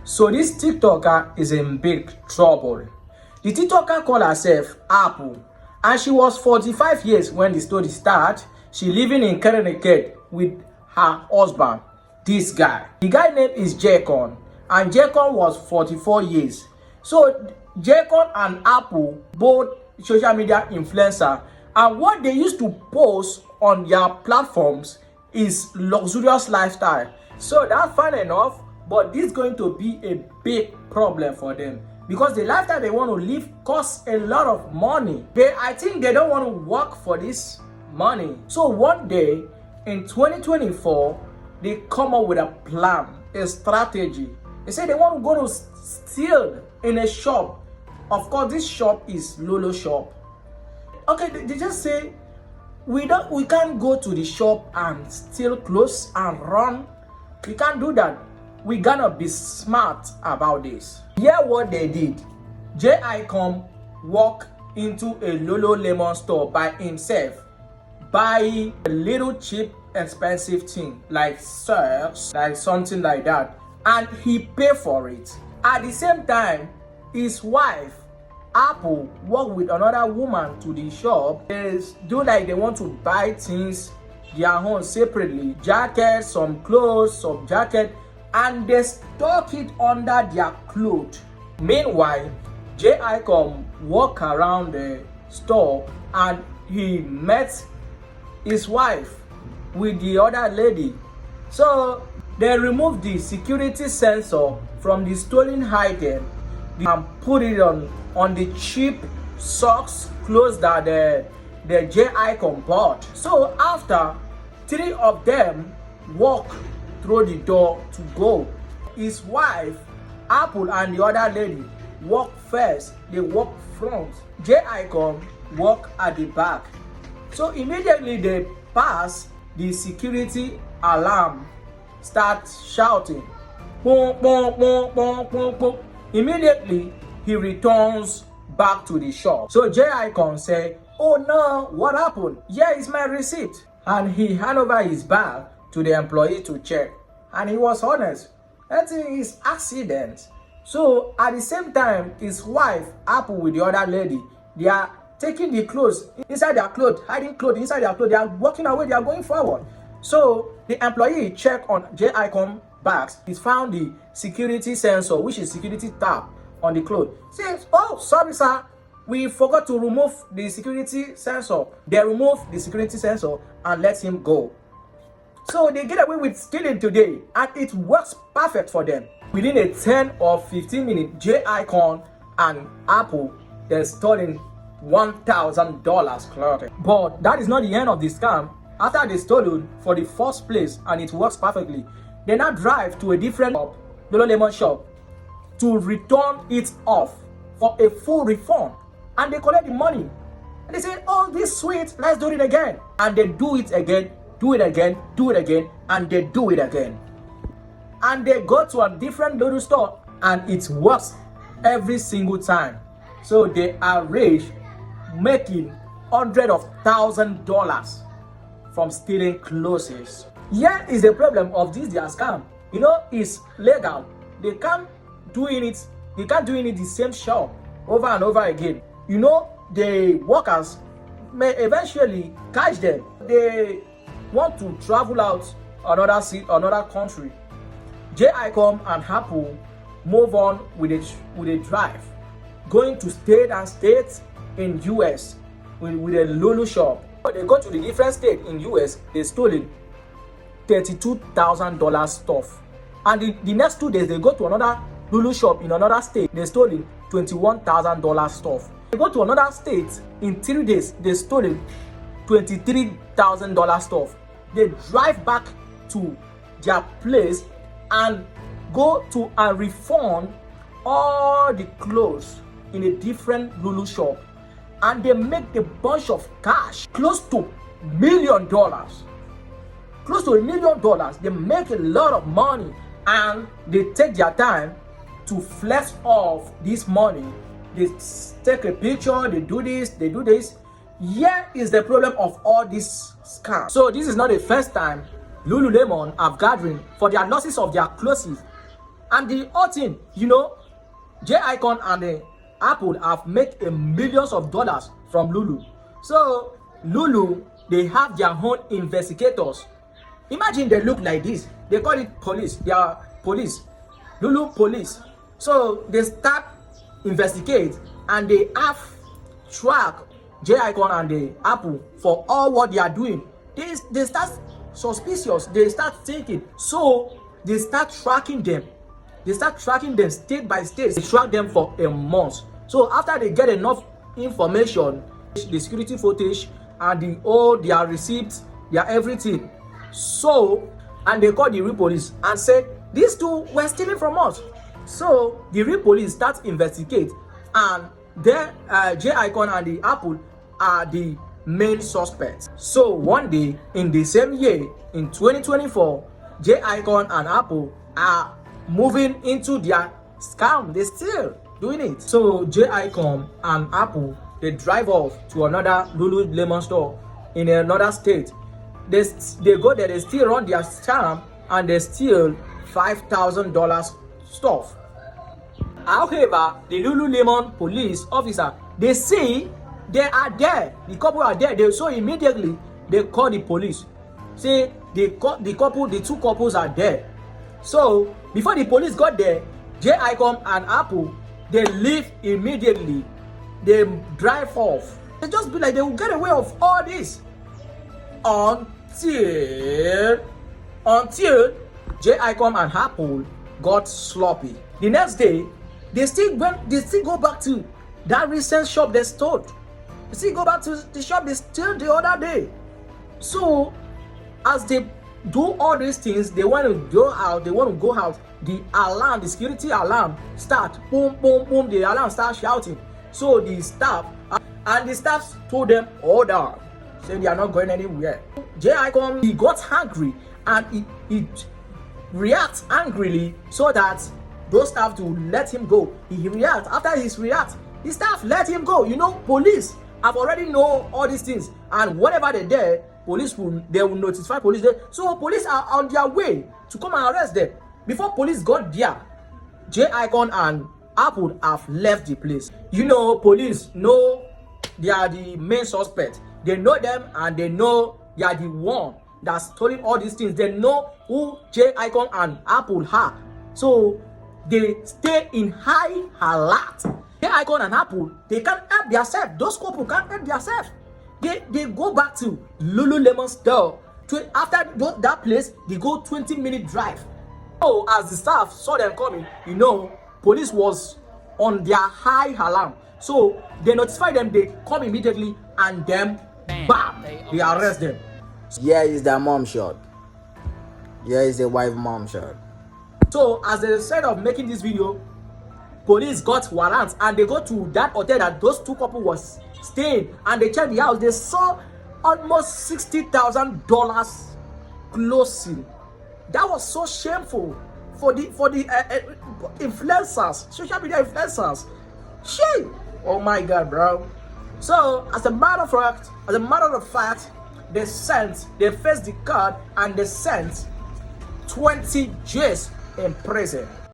So this TikToker is in big trouble. The TikToker called herself Apple, and she was 45 years when the story started. She living in Connecticut with her husband, this guy. The guy name is Jaycon, and Jaycon was 44 years. So Jaycon and Apple, both social media influencer, and what they used to post on their platforms is luxurious lifestyle. So that's fine enough, but this is going to be a big problem for them because the lifestyle they want to live costs a lot of money. I think they don't want to work for this money. So one day in 2024, they come up with a plan, a strategy. They say they want to go to steal in a shop. Of course, this shop is Lolo shop. Okay, they just say we can't go to the shop and steal clothes and run. We can't do that. We gonna be smart about this. Hear what they did. J.I.com walk into a Lululemon store by himself, buy a little cheap expensive thing like socks, like something like that, and he pay for it. At the same time, his wife Apple walk with another woman to the shop. They do like they want to buy things their own separately, jacket, some clothes, some jacket, and they stock it under their clothes. Meanwhile, J.I.com walk around the store and he met his wife with the other lady. So they removed the security sensor from the stolen item and put it on the cheap socks, clothes that the J.I.com bought. So after three of them walk through the door to go, his wife, Apple, and the other lady walk first. They walk front. J.I.com walk at the back. So immediately they pass, the security alarm starts shouting, boom, boom, boom, boom, boom, boom. Immediately he returns back to the shop. So J.I.com say, oh no, what happened? Here is my receipt. And he hand over his bag to the employee to check. And he was honest. That is accident. So at the same time, his wife, Apple, with the other lady, they are taking the clothes inside their clothes, hiding clothes inside their clothes. They are walking away, they are going forward. So the employee checked on J.I.com bags. He found the security sensor, which is security tab on the clothes. Says, oh, sorry, sir. We forgot to remove the security sensor. They removed the security sensor and let him go. So they get away with stealing today, and it works perfect for them. Within a 10 or 15 minutes, J.I.com and Apple, they're stolen $1,000 clothing. But that is not the end of the scam. After they stole it for the first place and it works perfectly, they now drive to a different shop, Lululemon shop, to return it off for a full refund. And they collect the money. And they say, oh, this sweet, let's do it again. And they do it again, do it again, do it again, and they do it again. And they go to a different Lulu store and it works every single time. So they are rich, making hundreds of $1,000s from stealing clothes. Here is the problem of this their scam. You know, it's legal. They can't do it the same shop over and over again. You know, the workers may eventually catch them. They want to travel out another city, another country. J.I.com and Apple move on with a drive, going to state and states in US with a Lulu shop. They go to the different state in US, they stolen $32,000 stuff. And the next 2 days, they go to another Lulu shop in another state, they stolen $21,000 stuff. They go to another state in 3 days, they stolen $23,000 stuff. They drive back to their place and go to and refund all the clothes in a different Lulu shop, and they make a bunch of cash, close to $1 million. Close to $1 million. They make a lot of money, and they take their time to flex off this money. They take a picture, they do this, they do this. Here is the problem of all this scam. So this is not the first time Lululemon have gathering for their losses of their clothes. And the other thing, J Icon and Apple have made millions of dollars from Lulu. So Lulu, they have their own investigators. Imagine they look like this. They call it police. They are police. Lulu police. So they start investigate and they have track J Icon and the Apple for all what they are doing. They start suspicious. They start thinking. So they start tracking them. They start tracking them state by state. They track them for a month. So after they get enough information, the security footage and their receipts, their everything. So, and they called the real police and said, these two were stealing from us. So the real police start investigate, and then J Icon and the Apple are the main suspects. So one day in the same year, in 2024, J Icon and Apple are moving into their scam. They still doing it. So J Icon and Apple, they drive off to another Lululemon store in another state. They go there, they still run their scam, and they steal $5,000 stuff. However, the Lululemon police officer, they see they are there, the couple are there. So immediately they call the police. Say the two couples are there. So before the police got there, J Icon and Apple, they leave immediately. They drive off. They just be like they will get away of all this until J Icon and Apple got sloppy. The next day, they still go back to that recent shop they stole. They still go back to the shop they stole the other day. So as they do all these things, they want to go out. The alarm, the security alarm start. Boom, boom, boom. The alarm starts shouting. So the staff told them, hold on, saying they are not going anywhere. J Icon, he got angry and he reacts angrily so that those staff to let him go. He reacts. After he reacts, the staff let him go. Police have already know all these things, and whenever they're there, they will notify police there. So police are on their way to come and arrest them. Before police got there, J Icon and Apple have left the place. Police know they are the main suspect. They know them and they know they are the one that's stealing all these things. They know who J Icon and Apple are. So they stay in high alert. J Icon and Apple, they can't help themselves. Those couple can't help themselves. They go back to Lululemon store. After that place, they go 20-minute drive. So as the staff saw them coming, police was on their high alarm. So they notify them, they come immediately, and then bam, they arrest them. Here is the mom shot. Here is the wife mom shot. So as they said of making this video, police got warrants and they go to that hotel that those two couple was staying, and they checked the house. They saw almost $60,000 closing. That was so shameful for the influencers, social media influencers. Shame! Oh my God, bro. So as a matter of fact, they faced the card and they sent 20 years in prison.